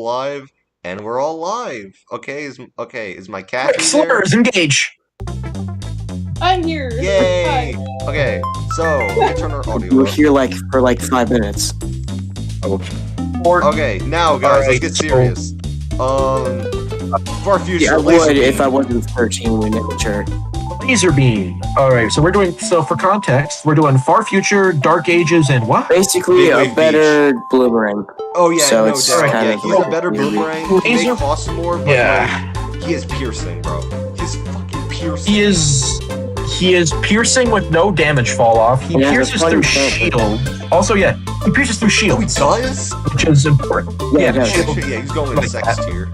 live, and we're all live. Is my Kathy there? Slurs, engage. I'm here. Yay! Hi. Okay, so let me turn our audio We're up. here for 5 minutes. Okay, now guys, let's get serious. For our future, Yeah, I laser would if beam. I wasn't 13 when miniature. Laser beam. All right, so for context, we're doing far future, dark ages, and what? Basically, Big a Wave better boomerang. Oh yeah, So no it's doubt. kind Yeah, of he's like a better weird. boomerang. He may Laser- cost more, but Yeah. like, he is piercing, bro. He's fucking piercing. He is piercing with no damage fall off. He Yeah, pierces that's through funny. shield. Also, yeah, he pierces through Oh, he shield, does? which is important. Yeah, it does. shield. Yeah, he's going in Like sex that. tier.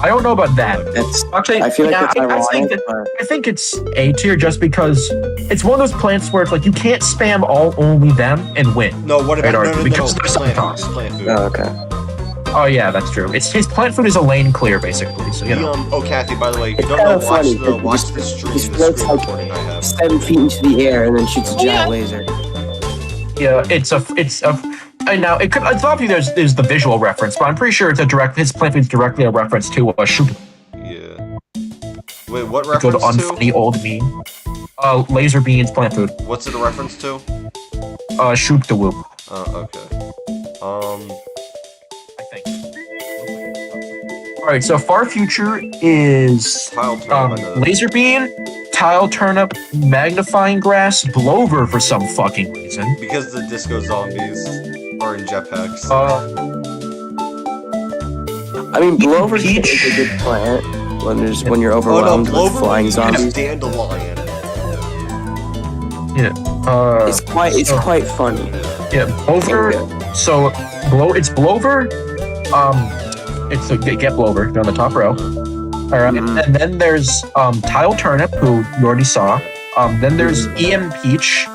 I don't know about that. That's. Actually, I feel like yeah, that's ironic. but I think it's A tier just because it's one of those plants where it's like you can't spam only them and win. No, what about Right, no, because there's some plant food, cost. just plant food. Oh, okay. Oh yeah, that's true. His plant food is a lane clear basically. So you know. Oh, Kathy, by the way, if you It's don't know, kinda funny, watch because the stream, he the floats screen like recording I have. 7 feet into the air and then shoots a Oh, giant yeah. laser. Yeah, it's a. And now it's obviously there's the visual reference, but I'm pretty sure it's a direct. His plant food is directly a reference to a shoot. Yeah. Wait, what Good reference unfunny to? old meme. Laser beans plant food. What's it a reference to? Shoot the whoop. Okay. I think. All right, so far future is Tile turnip, I know that. laser bean, tile turnip, magnifying glass, blover for some fucking reason. Because the disco zombies are in jetpacks. I mean, Blover is Peach. a good plant when you're Oh no, overwhelmed with Blover flying is zombies. dandelion. It's quite funny. Yeah, blover. So it's blover. It's a get blover. They're on the top row. All right, Mhm. and then there's tile turnip, who you already saw. Then there's EM peach,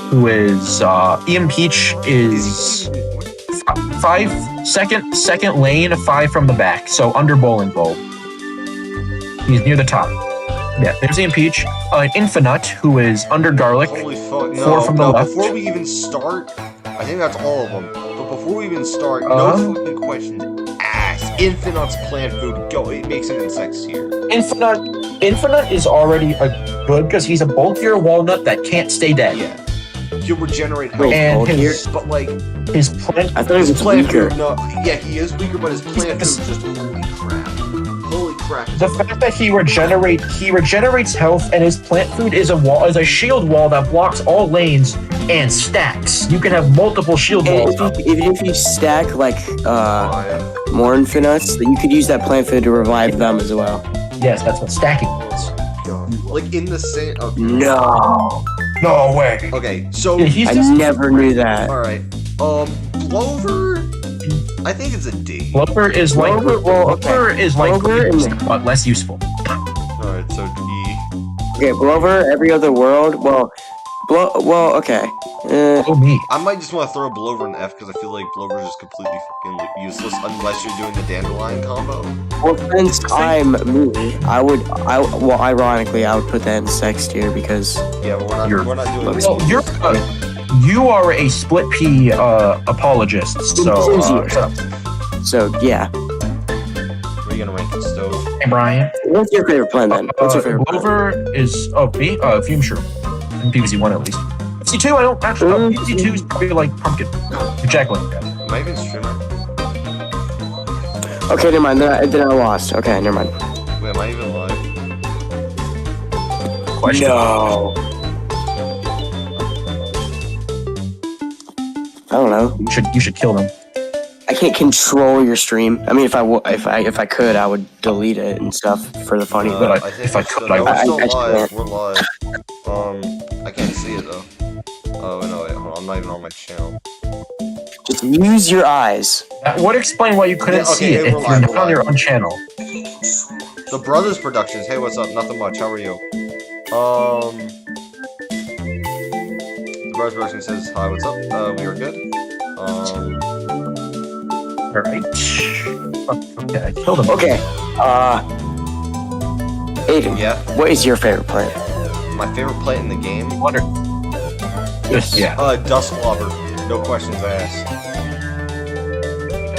who is EM peach is 5 second lane, 5 from the back, so under bowling ball. He's near the top. Yeah, there's EM peach. Infinite, who is under garlic. Holy fuck, no, 4 from the no, left. before we even start, I think that's all of them. But before we even start, Uh-huh. no fucking questions asked. Infinite's plant food, go, it makes him in sex tier. Infinite is already a good because he's a bulkier walnut that can't stay dead. Yeah. He'll regenerate health. Wait, And bulkier? But like, his plant I thought he was plant weaker. food, no, yeah, he is weaker, but his plant food is just holy crap. Holy crap. the fact that he regenerates health, and his plant food is a shield wall that blocks all lanes and stacks. You can have multiple shield walls. And even if you stack Oh, yeah. more infinites, then you could use that plant food to revive them as well. Yes, that's what stacking is. Like in the same. Okay. No way. Okay, so Yeah, he's I just never knew that. all right. Blover. I think it's a D. Blover is like Blover and- but less useful. All right, so D. Okay, Blover, every other world. Okay. Oh me. I might just want to throw Blover in F because I feel like Blover is just completely fucking useless unless you're doing the dandelion combo. Well, since I'm me, ironically, I would put that in sex tier because Yeah, but we're not doing. Well, You are a split P apologist, so yeah. We're gonna rank it stove. hey Brian. What's your favorite plan then? What's your favorite plan? Blover is me, Fume Shroom. And PVZ1 at least. PVZ2, I don't actually know. PVZ2 is probably like pumpkin. Jacqueline. Am I even streaming? Okay, never mind. Then I lost. Okay, never mind. Wait, am I even live? Question. No. I don't know. You should kill them. I can't control your stream. I mean, if I could, I would delete it and stuff for the funny. But I think if I we're could, still, no, we're I- still I live. can't. We're live. I can't see it though. Oh no, wait, hold on. I'm not even on my channel. just use your eyes. That would explain why you couldn't Yeah, okay, see it hey, if we're you're live, not we're on your live. own channel. The Brothers Productions. Hey, what's up? Nothing much. How are you? The Brothers Productions says hi. What's up? We are good. Alright. Okay, I killed him. Okay. Aiden. Yeah. What is your favorite plant? My favorite plant in the game. Wonder. Yeah. Dust Clobber. No questions asked.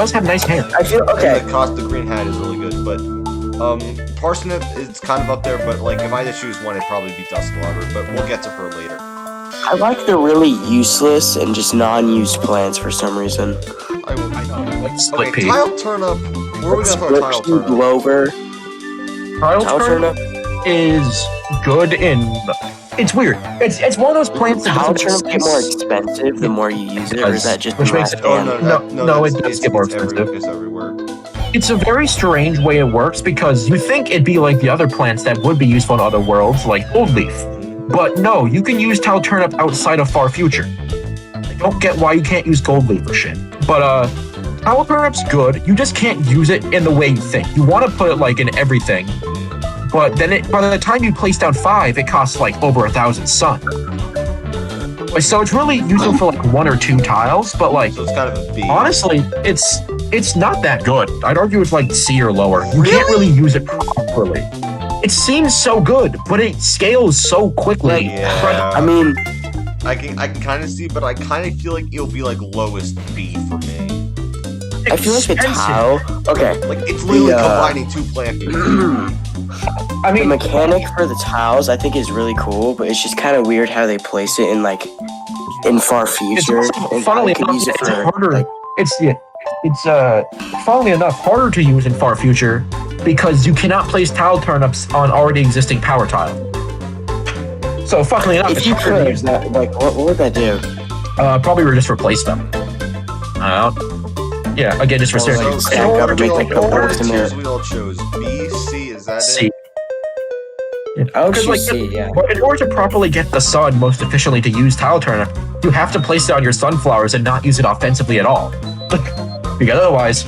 does have nice hair. I feel okay. And the green hat is really good, but parsnip is kind of up there. But like, if I had to choose one, it'd probably be Dustclover. But we'll get to her later. I like the really useless and just non-used plants for some reason. I Like split okay, pea. tile turnip. Where are we gonna put tile Split pea, turnip? Clover, Tile tile turnip turnip. is good in. It's weird. It's one of those plants that Tile doesn't turnip get more expensive the more you use it, or is that just Which the makes last it- Oh hand? No, that's- it does get more expensive. It's everywhere. It's a very strange way it works because you think it'd be like the other plants that would be useful in other worlds, like gold leaf. But no, you can use tile turnip outside of far future. I don't get why you can't use gold leaf or shit. But tile turnip's good. You just can't use it in the way you think. You want to put it like in everything. But then by the time you place down 5, it costs like over 1,000 sun. So it's really useful for like 1 or 2 tiles, but like So it's kind of a B. honestly, it's not that good. I'd argue it's like C or lower. You can't really use it properly. It seems so good, but it scales so quickly. Yeah. I mean, I can kind of see, but I kind of feel like it'll be like lowest B for me. I feel like the Expensive. tile. Okay, Like it's literally The, combining 2 plant features. I the mean, mechanic for the tiles I think is really cool, but it's just kind of weird how they place it in like in far it's future. also, And funnily I could enough, use it it's for harder. like, It's funnily enough harder to use in far future because you cannot place tile turnips on already existing power tile. So funnily enough, if it's you harder to could, use that. like, what would that do? Probably just replace them. Yeah, again, just for So, certain. stack up and make like a box in there. we all chose B, C. Is that C. it? Yeah. I would Because, choose like, C, yeah. But in order to properly get the sun most efficiently to use tile turnip, you have to place it on your sunflowers and not use it offensively at all. Because otherwise,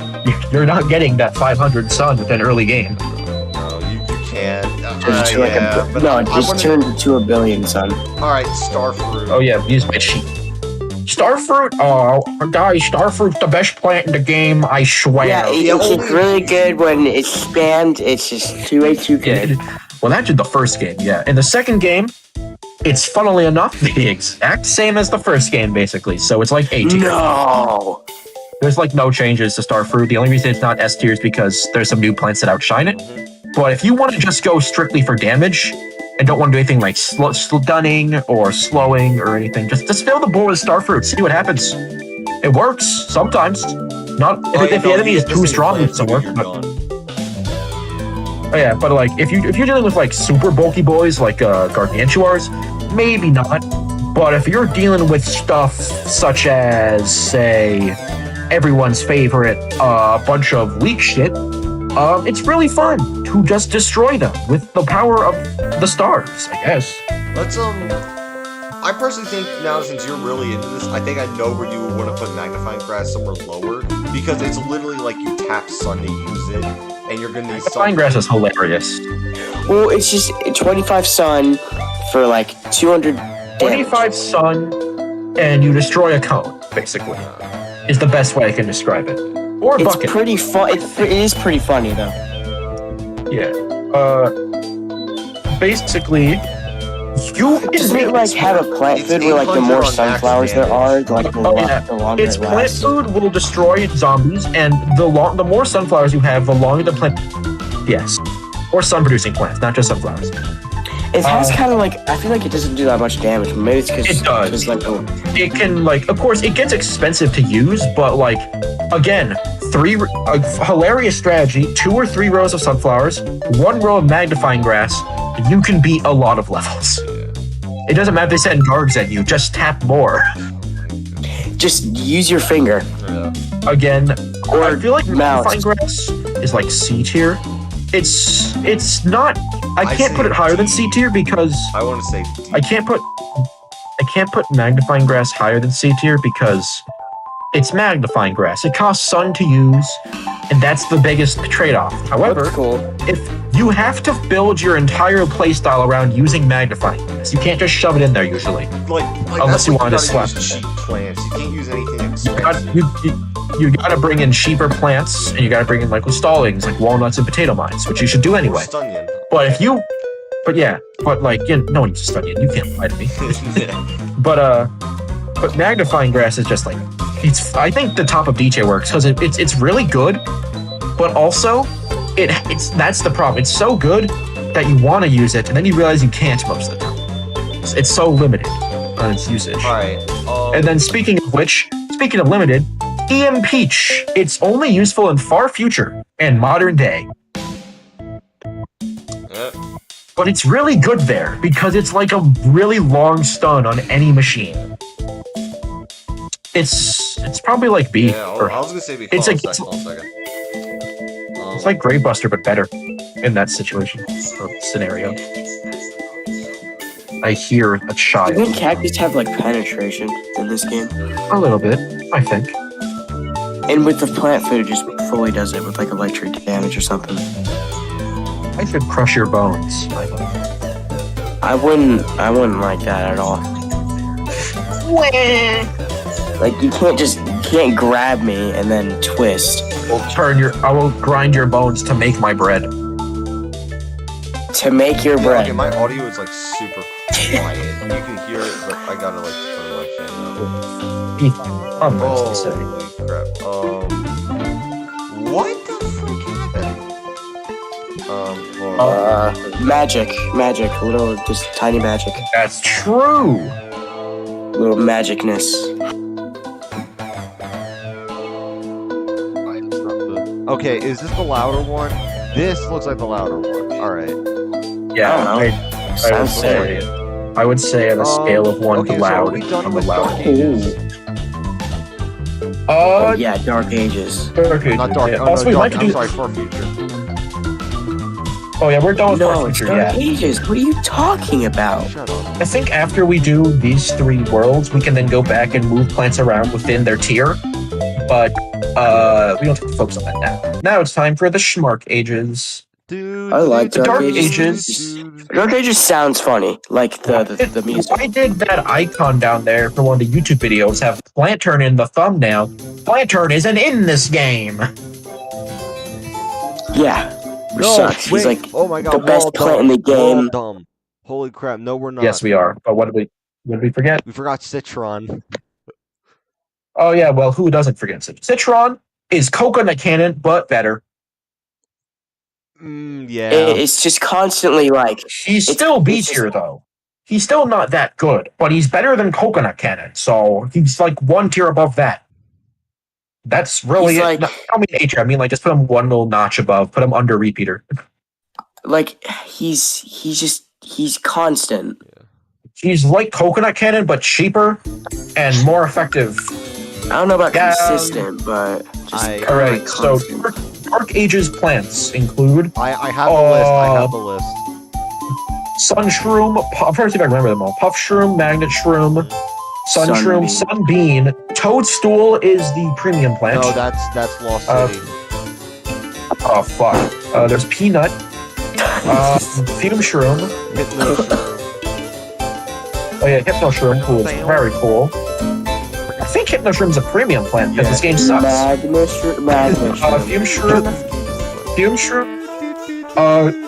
you're not getting that 500 sun within early game. No, you can't. Turn it to like Yeah, but no, I just wanna- turn it to 1 billion, son. All right, Starfruit. Oh yeah, use my sheet. Starfruit, oh guys, Starfruit's the best plant in the game, I swear. Yeah, it's really good when it's spammed. It's just too good. Well, that did the first game, yeah. In the second game, it's funnily enough the exact same as the first game, basically. So it's like A tier. No. There's like no changes to Starfruit. The only reason it's not S tier is because there's some new plants that outshine it. But if you want to just go strictly for damage and don't want to do anything like stunning or slowing or anything, just fill the board with Starfruit. See what happens. It works sometimes. Not if the enemy is too strong, it doesn't work. But, oh yeah, but like if you're dealing with like super bulky boys like Gargantuars, maybe not. But if you're dealing with stuff such as, say, everyone's favorite bunch of weak shit, it's really fun to just destroy them with the power of the stars, I guess. Let's I personally think now, since you're really into this, I think I know where you would want to put magnifying glass somewhere lower, because it's literally like you tap sun to use it, and you're gonna need Magnifying grass is hilarious. Well, it's just 25 sun for like 200 25 damage. sun, and you destroy a cone, basically, is the best way I can describe it. Or a It's bucket. pretty fun. It is pretty funny though. Yeah. Basically, you Doesn't it like have a plant It's food where like the 800 more on max sunflowers there are, like the, Oh, yeah. the longer Its it plant lasts? food will destroy zombies, and the more sunflowers you have, the longer the plant. Yes, or sun-producing plants, not just sunflowers. It has kind of like, I feel like it doesn't do that much damage. Maybe it's because It does. like It can of course, it gets expensive to use, but like, again, a hilarious strategy: 2 or 3 rows of sunflowers, 1 row of magnifying grass. You can beat a lot of levels. It doesn't matter if they send guards at you; just tap more. just use your finger. Again, Or I feel like mouse. magnifying grass is like C tier. It's not. I I can't say put it higher than D. C tier because I want to say D. I can't put magnifying grass higher than C tier because it's magnifying grass. It costs sun to use, and that's the biggest trade-off. However, That's cool. if you have to build your entire playstyle around using magnifying grass, you can't just shove it in there usually. like Unless that's you like wanted to gotta slap. use cheap plants. You can't use anything You got expensive. you gotta bring in cheaper plants, and you gotta bring in like stallings, like walnuts and potato mines, which you should do anyway. Stunyon. But if you, but like no one needs to study it. You can't lie to me. But But magnifying glass is just like I think the top of DJ works because it's really good, but also that's the problem. It's so good that you want to use it, and then you realize you can't most of the time. It's so limited on its usage. All right. And then speaking of limited, EM Peach. It's only useful in far future and modern day. But it's really good there because it's like a really long stun on any machine. It's probably like B. Yeah, I was gonna say B. It's like it's like Grave Buster, but better in that situation or scenario. I hear a child. Doesn't Cactus have like penetration in this game? A little bit, I think. And with the plant food, it just fully does it with like electric damage or something. I should crush your bones. I wouldn't like that at all. Like you can't grab me and then twist. I will grind your bones to make my bread. To make your bread. Okay, my audio is like super quiet. You can hear it, but I gotta like turn my fan up. Holy crap. What the frick happened? Magic, little, just tiny magic. That's true. Little magicness. Okay, is this the louder one? This looks like the louder one. Alright. Yeah, I would say on a scale of 1 to loud. So are we done I'm with loud. Dark Ages? Yeah, Dark Ages. Not Dark. Yeah. Oh, Also, no, we dark, might I'm do. sorry, Far Future. Oh yeah, we're done with No, Far it's Future. Dark Yeah. Ages. What are you talking about? Shut up. I think after we do these 3 worlds, we can then go back and move plants around within their tier. But we don't have to focus on that now. Now it's time for the Schmark Ages. Dude, I like The Dark Ages. Dark Ages sounds funny, like the music. I did that icon down there for one of the YouTube videos. Have Planturn in the thumbnail. Planturn isn't in this game. Yeah, which No, sucks. wait. He's like Oh my God, the best we're all plant in the dumb. We're all game. dumb. Holy crap! No, we're not. Yes, we are. But what did we forget? We forgot Citron. Oh yeah, well, who doesn't forget Citron? Citron is Coconut Cannon, but better. Yeah. It's just constantly like He's still B tier though. He's still not that good, but he's better than Coconut Cannon, so he's like 1 tier above that. That's really He's it. like- No, I mean A tier. I mean like just put him 1 little notch above. Put him under Repeater. like he's constant. He's like Coconut Cannon, but cheaper and more effective. I don't know about Yeah, consistent, but just I- All right, so constant. Dark Ages plants include I have the list. I have the list. Sun Shroom. I'm trying to see if I remember them all. Puff Shroom, Magnet Shroom, Sun Shroom, Sunbeam. Sunbeam. Toadstool is the premium plant. No, that's Lost City. Oh fuck. There's Peanut. Fume Shroom. Hypno Shroom. Oh yeah, Hypno Shroom. Cool. It's very cool. I think Hypno Shroom's a premium plant because this game sucks. Magnet Shroom. Fume Shroom. Fume Shroom.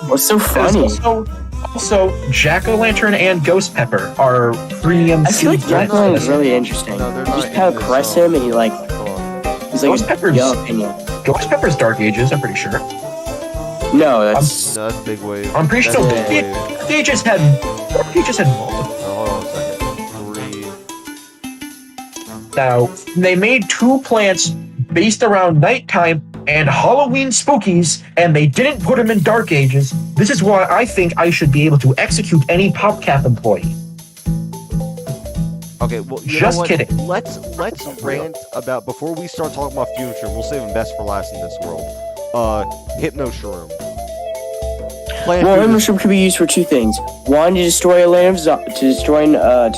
What's so There's funny? also Jack-o'-lantern and Ghost Pepper are premium I feel like seed plants. Jack-o'-lantern is really interesting. No, they're You just not kind in of this caress song. him and he like Hold on. he's like Ghost Pepper's- your opinion. Ghost Pepper's Dark Ages, I'm pretty sure. No, that's No, that's Big Wave. I'm pretty That's sure Big Wave. Dark Ages had multiple. No, hold on a second. 3. Now, they made 2 plants based around nighttime and Halloween spookies, and they didn't put them in Dark Ages. This is why I think I should be able to execute any PopCap employee. Okay, well, you Just know what? kidding. Let's rant about before we start talking about future. We'll save them best for last in this world. Hypno Shroom. well, mushroom could be used for 2 things. 1 to destroy a land of to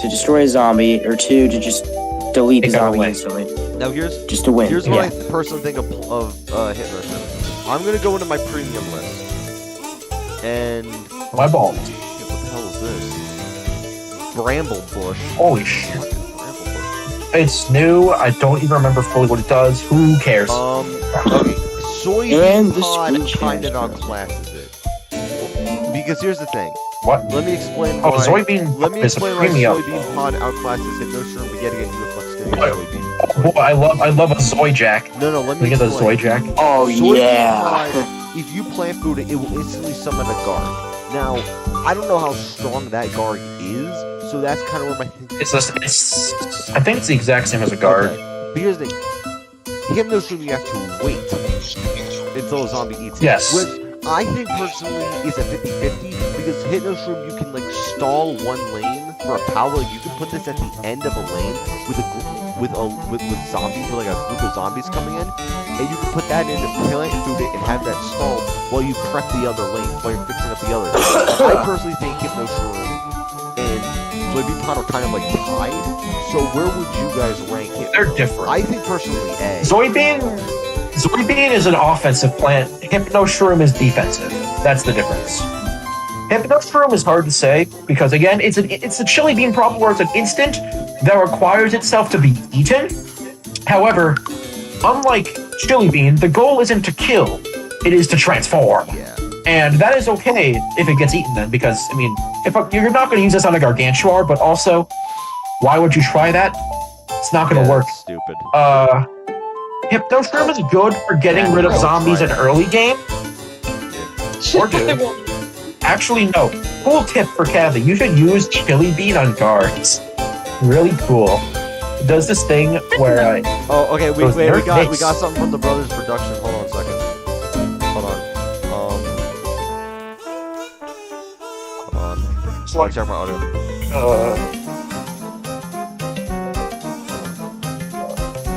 destroy a zombie, or 2 to just delete the Take out a zombie land. instantly. Now Just to win. here's yeah. what I personally think of Hypno Shroom. I'm gonna go into my premium list, and My balls. what the hell is this? Bramble Bush. Holy shit. Bramble Bush. It's new. I don't even remember fully what it does. Who cares? Okay. Soybean And the pod screen kind of change. outclasses it. Because here's the thing. What? Let me explain Oh, why. soybean Let me is a explain why premium. soybean pod outclasses Hypnoshroom and yet again you reflect skinny What? soybean. Boy, I love a Zoy Jack. No, let me Look at the explain. Zoy Jack. Oh Soybean yeah. pod, if you plant food, it will instantly summon a guard. Now, I don't know how strong that guard is, so that's kind of where my I think it's the exact same as a guard. Okay. But here's the thing. Hypnoshroom, you have to wait until a zombie eats it. Yes. Which I think personally is a 50-50 because Hypnoshroom you can like stall one lane for a power. Like you can put this at the end of a lane with zombies, with like a group of zombies coming in, and you can put that in and plant food it and have that stall while you prep the other lanes while you're fixing up the other. I personally think Hypnoshroom and Soybean Pod are kind of like tied. So where would you guys rank it? They're different. I think personally A. Soybean is an offensive plant. Hypnoshroom is defensive. That's the difference. Hypnoshroom is hard to say because again, it's a chili bean problem where it's an instant that requires itself to be eaten. However, unlike chili bean, the goal isn't to kill; it is to transform. Yeah. And that is okay if it gets eaten then, because I mean, you're not going to use this on a gargantuar, but also, why would you try that? It's not going to work. That's stupid. Hypnoshroom is good for getting rid of zombies in early game. Or two. Actually, no. Cool tip for Kathy. You should use chili bean on guards. Really cool. It does this thing where Oh, okay. Wait. We got hits. something from the brothers production. Hold on a second. Hold on. So I check my audio.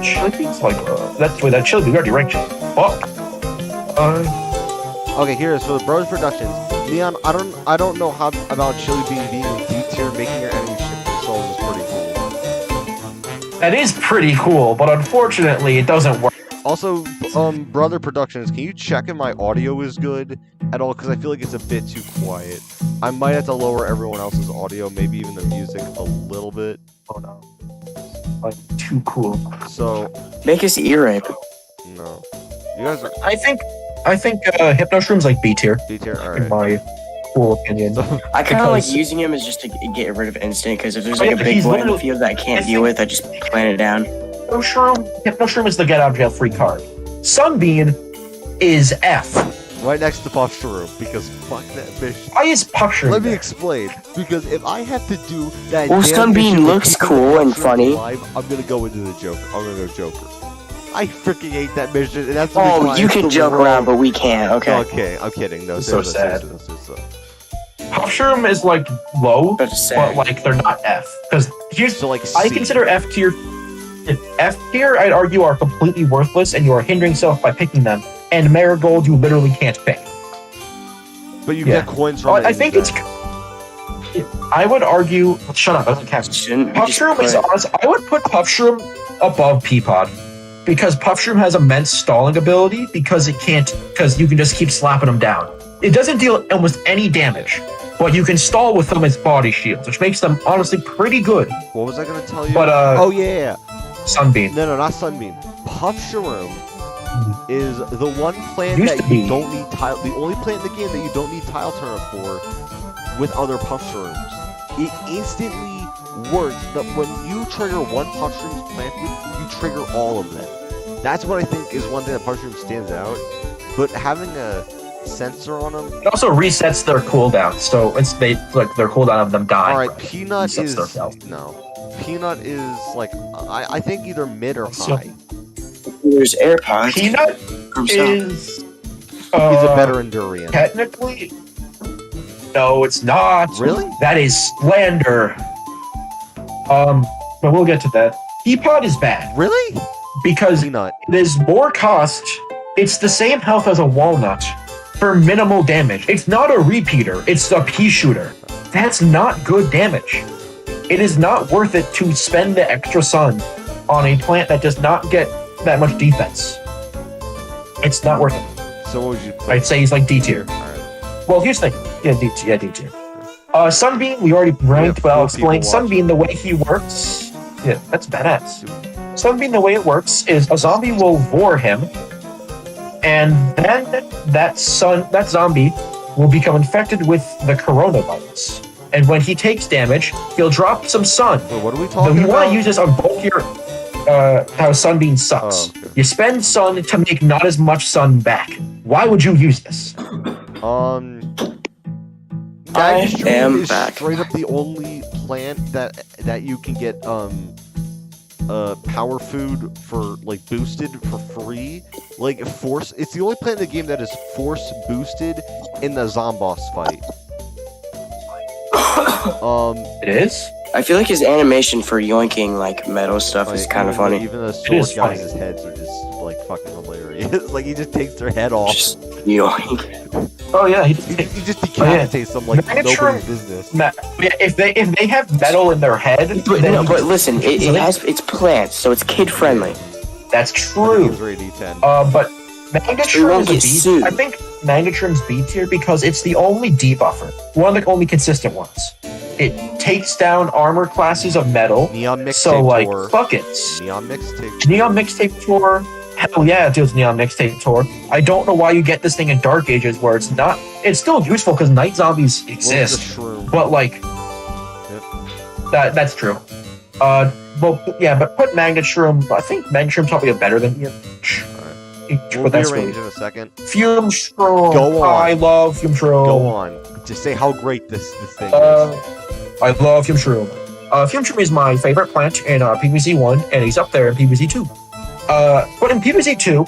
Chili bean's like that chili bean already ranked. Fuck. Okay, here is for the brothers productions. Leon, I don't know how about chili bean being in D tier, making your enemy shift their souls is pretty cool. That is pretty cool, but unfortunately, it doesn't work. Also, brother productions, can you check if my audio is good at all? Because I feel like it's a bit too quiet. I might have to lower everyone else's audio, maybe even the music a little bit. Oh no. Like, too cool. So, Make us ear rape. no. You guys are I think Hypnoshroom's like B tier, D tier? in Alright. my cool opinion. I kind of like Because- using him as just to get rid of instant, because if there's Oh, like a yeah, big he's boy in the literally- field that I can't I deal think- with, I just plant it down. Hypnoshroom is the get out of jail free card. Sunbean is F. Right next to Puffshroom, because fuck that bitch. Why is Puffshroom Let me there? explain. Because if I have to do that, Well, damn Sunbeam mission with looks keeping cool and Puffshroom funny. alive, I'm gonna go into the Joker. I'm gonna go Joker. I freaking hate that mission, and that's the reason Oh, why you I can still joke roll. around, but we can't. Okay. Okay, I'm kidding. No, It's so seriously, sad. seriously. Puffshroom is like low, But just but say. like they're not F. Because here's So like, I C. consider F tier. F tier, I'd argue, are completely worthless, and you are hindering yourself by picking them. And Marigold, you literally can't pick. But you yeah. get coins from it. I think it's. I would argue. Shut up! Doesn't count. Shouldn't we just Puffshroom is put- honest. I would put Puffshroom above Peapod because Puffshroom has immense stalling ability because you can just keep slapping them down. It doesn't deal almost any damage, but you can stall with them as body shields, which makes them honestly pretty good. What was I gonna tell you? But oh yeah. Sunbeam. No, not Sunbeam. Puffshroom is the one plant Used that to you be. don't need tile. The only plant in the game that you don't need tile turnip for, with other Puffshrooms. It instantly works that when you trigger one Puffshroom's plant with, you trigger all of them. That's what I think is one thing that Puffshroom stands out. But having a sensor on them. It also resets their cooldown, so it's their cooldown of them dying. All right, Peanut Resets is their health. no. Peanut is like I think either mid or So- high. There's AirPods. Peanut From Sony. is. He's a better Endurian. Technically, no, it's not. Really? That is slander. But we'll get to that. Peapod is bad Really? because Peanut. it is more cost. It's the same health as a walnut for minimal damage. It's not a repeater. It's a pea shooter. That's not good damage. It is not worth it to spend the extra sun on a plant that does not get that much defense. It's not worth it. So what would you put? I'd say he's like D tier. Alright. Well, here's the thing. Yeah, D tier. Sunbeam, we already ranked, but I'll 4 people explain. Sunbeam, the way he works. Yeah, that's badass. Sunbeam, the way it works is a zombie will vor him, and then that zombie will become infected with the coronavirus. And when he takes damage, he'll drop some sun. Wait, what are we Then talking you about? want to use this on both your how Sunbeam sucks. Oh, okay. You spend sun to make not as much sun back. Why would you use this? am is back. straight up the only plant that you can get power food for like boosted for free. Like force, it's the only plant in the game that is force boosted in the Zomboss fight. It is? I feel like his animation for yoinking like metal stuff is kind of funny. Even the It sword is funny. guys' heads are just like fucking hilarious. Like he just takes their head off. Just yoink. Oh yeah, He just decapitates them like Miniature- nobody's business. If they have metal in their head, But, then no, you but just- listen, it's plants, so it's kid friendly. that's The true. game's rated D10. But We Magnetron won't is a get B. sued. I think Magnetron's B tier because it's the only debuffer, one of the only consistent ones. It takes down armor classes of metal. Neon mixtape So like, tour. fuck it. Neon mixtape. Neon Mixtape Tour. Hell yeah, it does Neon Mixtape Tour. I don't know why you get this thing in Dark Ages where it's not. It's still useful because night zombies What's exist, the shroom? but like, that's true. Well, yeah, but put Magnet Shroom. I think Magnet Shroom's probably better than Neon. We'll But that's rearrange really in a second. Fume Shroom. Go on. I love Fume Shroom. Go on. Just say how great this thing is. I love Fume Shroom. Fume Shroom is my favorite plant in PvZ 1, and he's up there in PvZ 2. But in PvZ 2,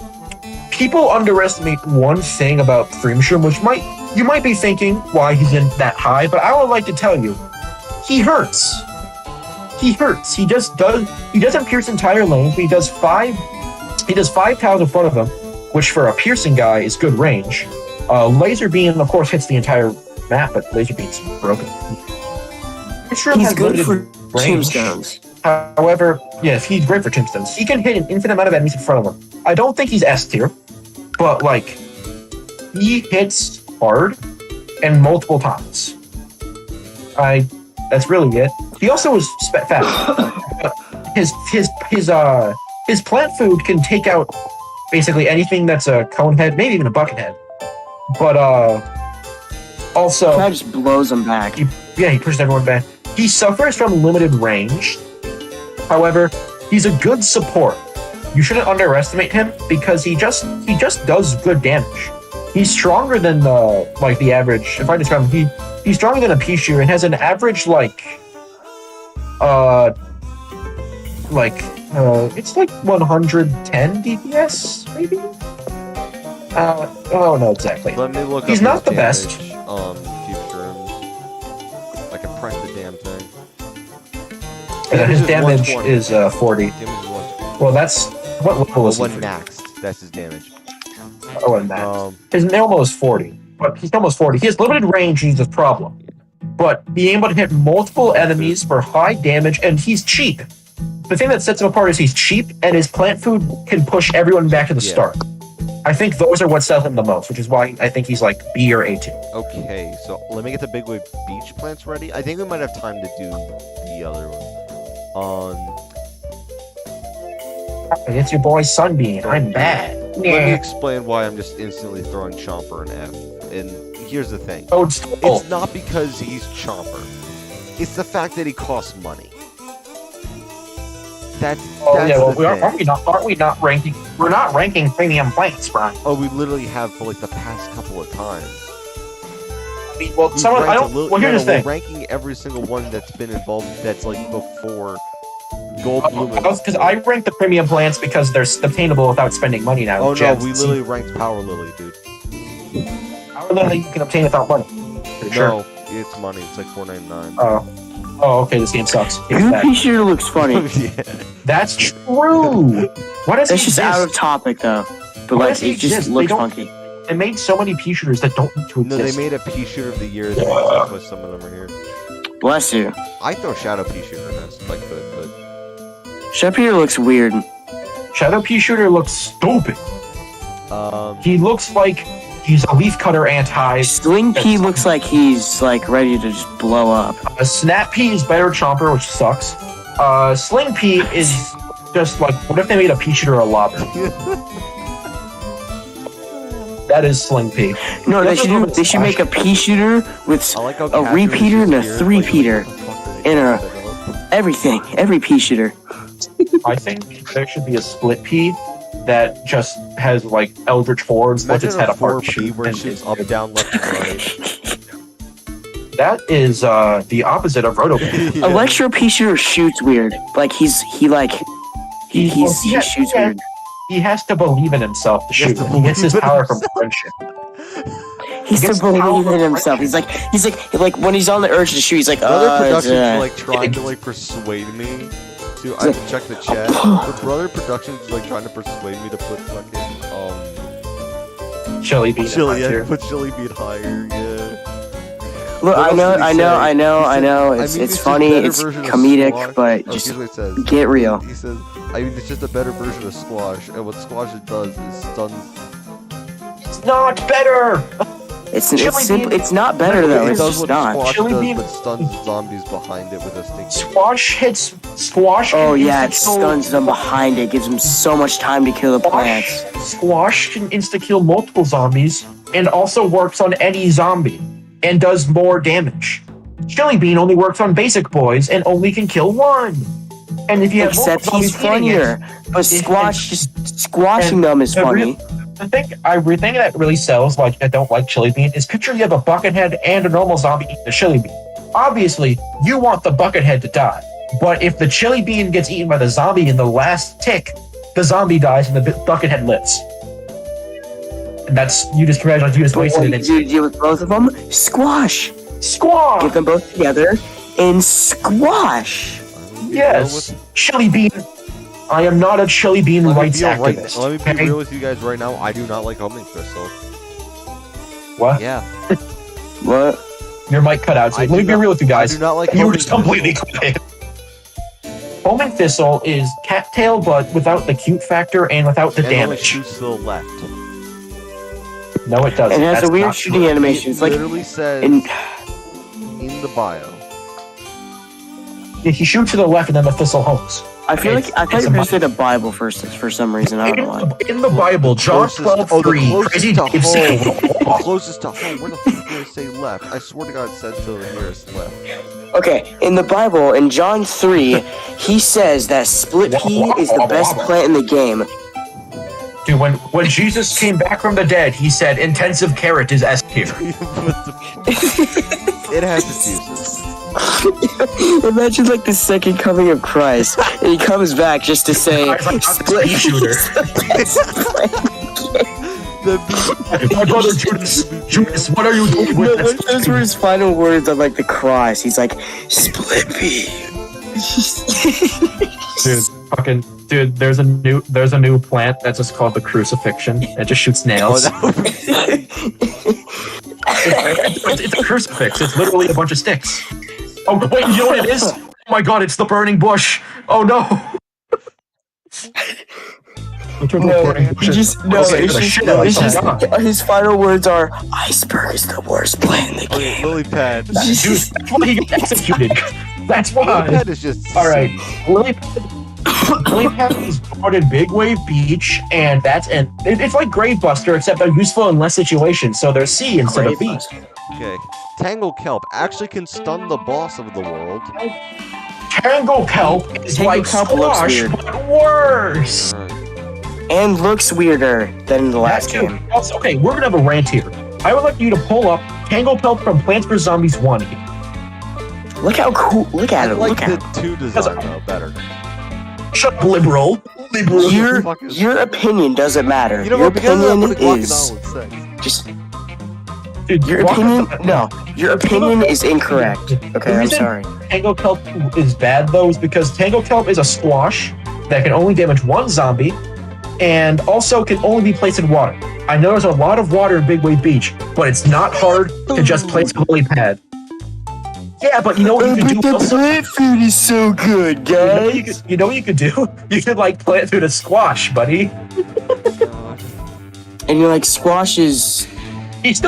people underestimate one thing about Fume Shroom, which you might be thinking why he's in that high, but I would like to tell you, he hurts. He hurts. He doesn't pierce entire lanes, but he does 5 tiles in front of him, which for a piercing guy is good range. Laser beam, of course, hits the entire map, but laser beam's broken. Shroom He's has good limited for range. tombstones. However, yes, he's great for tombstones. He can hit an infinite amount of enemies in front of him. I don't think he's S tier, but like, he hits hard and multiple times. That's really it. He also is fat. His plant food can take out basically anything that's a cone head, maybe even a bucket head. But also, That just blows him back. he pushes everyone back. He suffers from limited range. However, he's a good support. You shouldn't underestimate him because he just does good damage. He's stronger than the average. If I describe him, he's stronger than a Pichu and has an average it's like 110 DPS maybe. I don't know exactly. Let me look He's up not his the damage, best. Future. I can press the damn thing. His is damage 120. is 40. Damage is 120. Well, that's what level is he? One for? maxed. That's his damage. Oh, and max. Um, His normal is 40, but he's almost 40. He has limited range, and he's a problem. But being able to hit multiple enemies for high damage, and he's cheap. The thing that sets him apart is he's cheap, and his plant food can push everyone back to the Yeah. start. I think those are what sell him the most, which is why I think he's like B or A2. okay, so let me get the Big Wave Beach plants ready. I think we might have time to do the other one. It's your boy Sunbeam. I'm bad. Let me explain why I'm just instantly throwing Chomper an F. And here's the thing. Oh, It's not because he's Chomper. It's the fact that he costs money. That's yeah. Well, the thing. aren't we not ranking? We're not ranking premium plants, Brian. Oh, we literally have for like the past couple of times. I mean, well, We've someone I ranked don't. a little- Well, here's the we're thing. ranking every single one that's been involved. That's like before Gold, Blue, and Because I rank the premium plants because they're obtainable without spending money now. Oh no, Gems. we literally ranked Power Lily, dude. Power Lily you can obtain without money. Pretty sure. No, it's money. It's like $4.99. Oh, okay. This game sucks. Give it back. Pichu looks funny. Yeah. That's true. What does That's he just out of exist? topic though. But Why like does he it just exist? looks They don't- funky. They made so many pea shooters that don't need to No, they exist. made a pea shooter of the year. That's why some of them are here. Bless you. I throw Shadow Pea shooter in this, like, but Shepherd looks weird. Shadow pea shooter looks stupid. He looks like he's a leaf cutter anti. Sling P looks like he's like ready to just blow up. A snap pea is better chomper, which sucks. Sling pea is just like, what if they made a pea shooter a lobber? That is Sling P. No, they should make a pea shooter with I like how a Catherine repeater is and a just here, three-peater like, what the fuck did they and develop? every pea shooter. I think there should be a split P that just has like Eldritch Hordes, splits its Imagine head a 4P apart. where it shoots up, down, left, and right. That is the opposite of Roto. Yeah. Electro pea shooter shoots weird. Like he shoots weird. He has to believe in himself to He has shoot. to He gets his believe in power from himself. friendship. He's Gets to believe power in himself. friendship. He's like when he's on the urge to shoot, he's like, Brother Productions it's, like trying to like persuade me to. I have to check the chat. But Brother Productions is like trying to persuade me to put fucking Chili bean. chili. Hunter. Yeah, put chili bean higher. Yeah. Look, What I else know, did he I know, say? I know, He I said- know. I It's mean, it's it's just funny, better it's version of comedic, squash. but Oh, just here's what it says. get real. He says, I mean, it's just a better version of squash, and what squash it does is stuns. It's not better. It's Chili simple. bean- It's not better though. It It's does just what not. squash Chili does, bean- but stuns zombies behind it with a stink. Squash hits. Squash. Oh can yeah, it insta-kill- stuns them behind it. Gives them so much time to kill the plants. Squash can insta-kill multiple zombies and also works on any zombie and does more damage. Chili Bean only works on basic boys and only can kill one. And if you have Except multiple he's zombies eating it, funnier. But Squash, just squashing them is the funny. the thing that really sells, like I don't like Chili Bean, is picture you have a buckethead and a normal zombie eating a Chili Bean. Obviously, you want the buckethead to die. But if the Chili Bean gets eaten by the zombie in the last tick, the zombie dies and the buckethead lives. And that's, you just But wasted what it. do you do with both of them? Squash. Squash! Get them both together and squash. Yes, Chili Bean. I am not a Chili Bean rights activist. Let me be okay? real with you guys right now. I do not like homing crystal. What? Yeah. What? Your mic cut out. So I let me do be not- real with you I guys. do not like You were homing just completely crystal. quiet. Homing Thistle is cattail, but without the cute factor and without the And only damage. shoots to the left. No, it doesn't. And it has That's a weird not shooting true. animation. It's It like literally says in in the bio. Yeah, he shoots to the left and then the thistle homes. I feel like I thought it's you a were gonna say the Bible first for some reason. I don't know why. In the Bible, John Closest- 12:3, crazy the Dave closest to saying, home. Closest to home. Where the fuck do I say left? I swear to God, it says to the nearest left. Okay, in the Bible, in John 3, he says that split pea is the best plant in the game. Dude, when Jesus came back from the dead, he said, intensive carrot is S tier. It has its uses. Imagine like the second coming of Christ, and he comes back just to say, Christ, like, split pea shooter. My brother Judas, what are you doing No, with this? those were his final words on like the cross. He's like, split pea. Dude, there's a new plant that's just called the crucifixion. It just shoots Oh, nails. that would be- It's a crucifix. It's literally a bunch of sticks. Oh wait, you know what it is? Oh my god, it's the burning bush. Oh no. No, he just no. Okay, It's the just, shit no, out it's of just that. his final words are, "Iceberg is the worst plant in the Okay, game." lily pad. Dude, that's why he got executed. That's Lily why. pad is just. All right, Lily Pad is brought in Big Wave Beach, and it's like Gravebuster, except they're useful in less situations. So they're C instead of B. Okay. Tango Kelp actually can stun the boss of the world. Tango Kelp is Tango like Kelp looks squash, weird. but worse. And looks weirder than in the last That's game. Also, okay, we're gonna have a rant here. I would like you to pull up Tango Kelp from Plants vs Zombies 1. Look how cool! Look I at it! like Look at the 2 design though better. Shut up, liberal. Liberal. it! Your opinion doesn't matter. You know Your what? Because I'm opinion gonna is guacamole instead. just Dude, your opinion. No, your opinion is incorrect. The Okay, I'm reason sorry. Tango Kelp is bad though is because Tango Kelp is a squash that can only damage one zombie and also can only be placed in water. I know there's a lot of water in Big Wave Beach, but it's not hard to just place a lily pad. Yeah, but you know what you can do also? plant food is so good, You know what you could do? You could like plant through the squash, buddy. And you're like, squash is. It's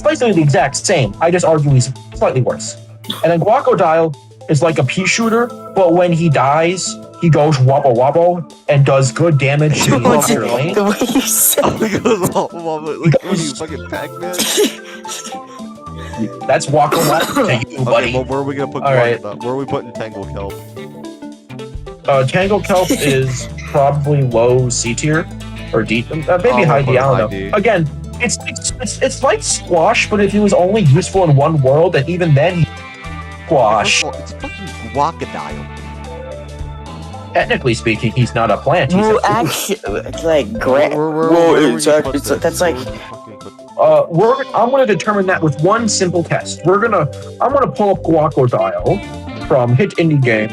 basically the exact same. I just argue he's slightly worse. And then Guacodile is like a pea shooter, but when he dies, he goes wobble wobble and does good damage to the What's it- your lane. the way you said Oh, he goes all like, what are you, fucking Pac-Man? That's waka waka to you, Okay, buddy. well, where are we gonna put All right. Where are we putting Tango Kelp? Tango Kelp is probably low C tier or D, maybe I'll high put D. it I don't high know. D. Again, it's like squash, but if it was only useful in one world, and even then, squash. First of all, it's fucking Crocodile. Technically speaking, he's not a plant. He's well, a actually, like Where it's, would you put it's this? that's Where like would you fucking put this? I'm gonna determine that with one simple test. I'm gonna pull up Crocodile from Hit Indie Game,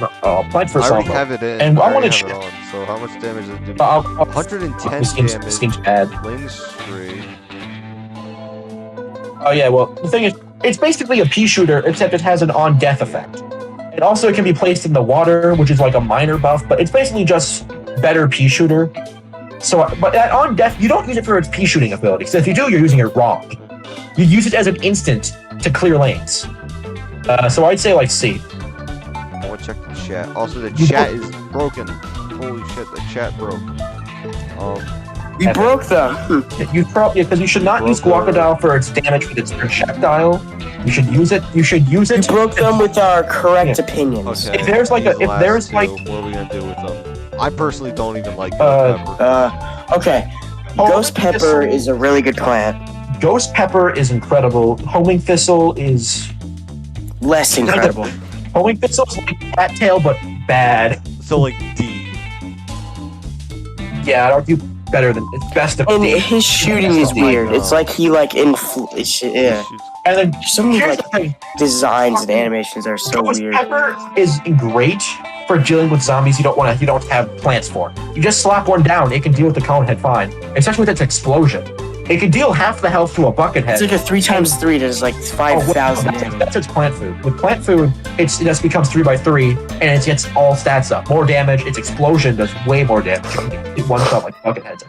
Plant for I already Summer. have it in. And I I already wanna have it on. So how much damage does it do? 110 this game's damage. bad. Lane straight. Oh yeah, well the thing is, it's basically a pea shooter, except it has an on-death effect. And also it can be placed in the water, which is like a minor buff, but it's basically just better pea shooter. So, but at on-death, you don't use it for its pea shooting ability, because if you do, you're using it wrong. You use it as an instant to clear lanes. So I'd say like C. I want to check the chat. Also, the You chat is broken. Holy shit, the chat broke. we broke them. You probably because you should not use Crocodile for its damage with its projectile. You should use it. You should use We it. broke them with our correct opinions. Okay. If there's like these if last there's two, like what are we gonna do with them? I personally don't even like Uh, pepper. Okay. Ghost pepper is a really good plant. Ghost Pepper is incredible. Homing Thistle is Less incredible. Homing Thistle's like Cattail but bad. So like D. Yeah, I'd argue better than it's best of And D. his shooting is weird. It's like he like yeah. And then Some here's like the thing. designs and animations are so Ghost weird. Pepper is great for dealing with zombies you don't have plants for. You just slap one down, it can deal with the cone head fine. Especially with its explosion. It can deal half the health to a bucket head. It's like a 3x3 does like 5,000 damage. That's its plant food. With plant food, it just becomes 3x3, and it gets all stats up. More damage. Its explosion does way more damage. It one shot like bucket heads.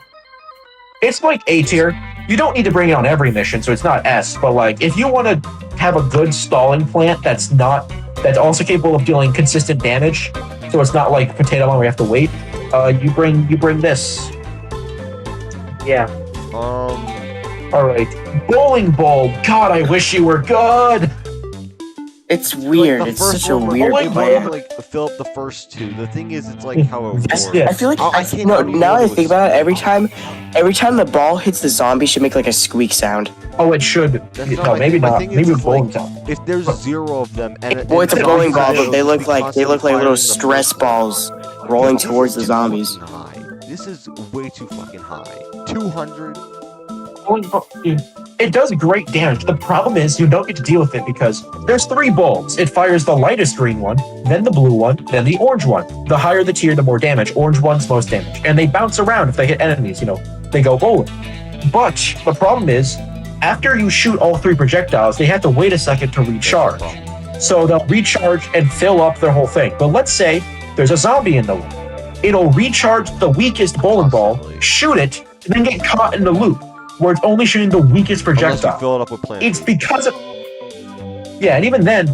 It's like A tier. You don't need to bring it on every mission, so it's not S. But like, if you want to have a good stalling plant that's also capable of dealing consistent damage, so it's not like Potato One where you have to wait. You bring this. Yeah. All right. Bowling Ball. God, I wish you were good. It's weird. Like, the It's first such a one, weird like, plant. like fill up the first two. The thing is, it's like how it Yes, works. yeah. I feel like I can't no, even now know that I what think it's- about it, every time the ball hits the zombie, it should make like a squeak sound. Oh, it should. That's No, not my maybe thing. My not. thing is, Maybe it's bowling like- town. If there's 0 of them, and Well, it's a and bowling ball, zombies but they look like constantly little firing the stress first- balls rolling This is towards the too zombies. fucking high. This is way too fucking high. 200. Bowling ball, it does great damage. The problem is you don't get to deal with it because there's 3 bulbs. It fires the lightest green one, then the blue one, then the orange one. The higher the tier, the more damage. Orange one's most damage. And they bounce around if they hit enemies, they go bowling. But the problem is, after you shoot all 3 projectiles, they have to wait a second to recharge. So they'll recharge and fill up their whole thing. But let's say there's a zombie in the loop. It'll recharge the weakest bowling ball, shoot it, and then get caught in the loop, where it's only shooting the weakest Unless you projectile. fill it up with plant It's food. because of... Yeah, and even then,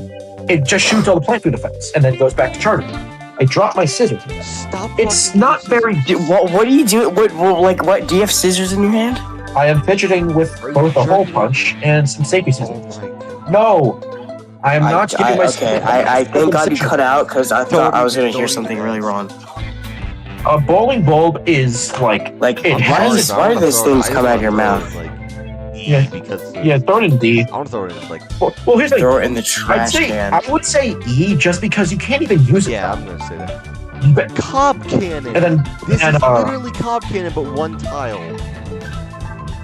it just shoots all the plant food effects, and then goes back to charging. I dropped my scissors. Stop. It's fucking not using very... What do you do? What? Do you have scissors in your hand? I am fidgeting with Are you both a hole sure? punch and some safety Oh scissors. my god. No! I am not giving my Okay, I thank God you cut out because I thought I was gonna hear something really wrong. A bowling bulb is like... Like, It why has- does why do those things come out of your mouth? Like, Yeah. because Yeah, throw it in D. I want to throw it in like. Well, here's the thing. Throw it in the I'd trash say can. I would say E just because you can't even use it. Yeah, I'm gonna say that. But- Cob cannon. and then This and is uh, literally cob cannon, but 1 tile.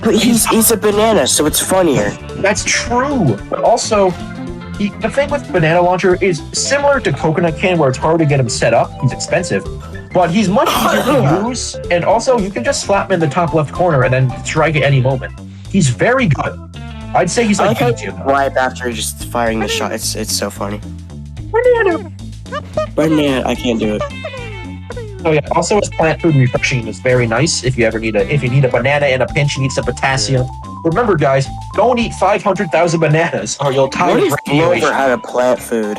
But he's a banana, so it's funnier. that's true. But also, the thing with banana launcher is similar to coconut can, where it's hard to get him set up. He's expensive, but he's much easier to use. And also, you can just slap him in the top left corner and then strike at any moment. He's very good. I'd say he's I like like B tier, how though. right after just firing the shot. It's so funny. Banana. Banana, I can't do it. Oh yeah. Also, his plant food refreshing is very nice. If you need a banana in a pinch, you need some potassium. Remember, guys, don't eat 500,000 bananas or you'll die What of if Blover radiation. had a plant food?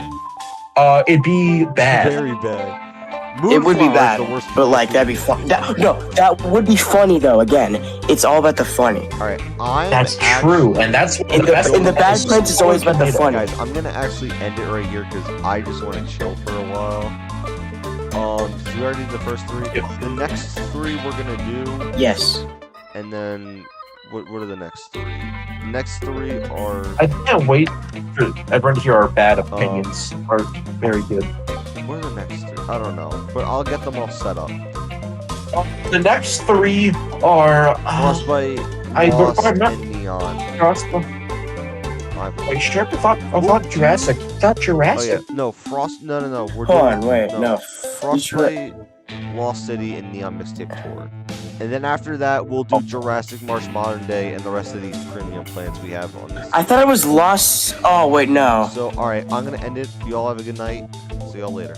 It'd be bad. Very bad. It would be Moonflower is bad, the worst but like that'd be fun. That would be funny though. Again, it's all about the funny. All right, I'm That's actually, true, and that's In the bad plants, it's always about the funny. Guys, I'm gonna actually end it right here because I just want to chill for a while. So we already did the first 3. Yep. The next 3 we're gonna do, Yes. and then what are the next 3? The next 3 are. I can't wait for everyone to hear our bad opinions. Are very good. What are the next 3? I don't know, but I'll get them all set up. The next 3 are Frostbite, I don't- Lost, I'm not- and Neon. Wait, sure. I thought Jurassic. I thought Oh Jurassic. yeah, no Frost. No. We're Hold doing. on, wait, no. Frostbite, Lost City, and Neon Mixtape 4. And then after that, we'll do Jurassic, Marsh, Modern Day, and the rest of these premium plants we have on this. I thought it was Lost. Oh wait, no. So, alright, I'm gonna end it. You all have a good night. See y'all later.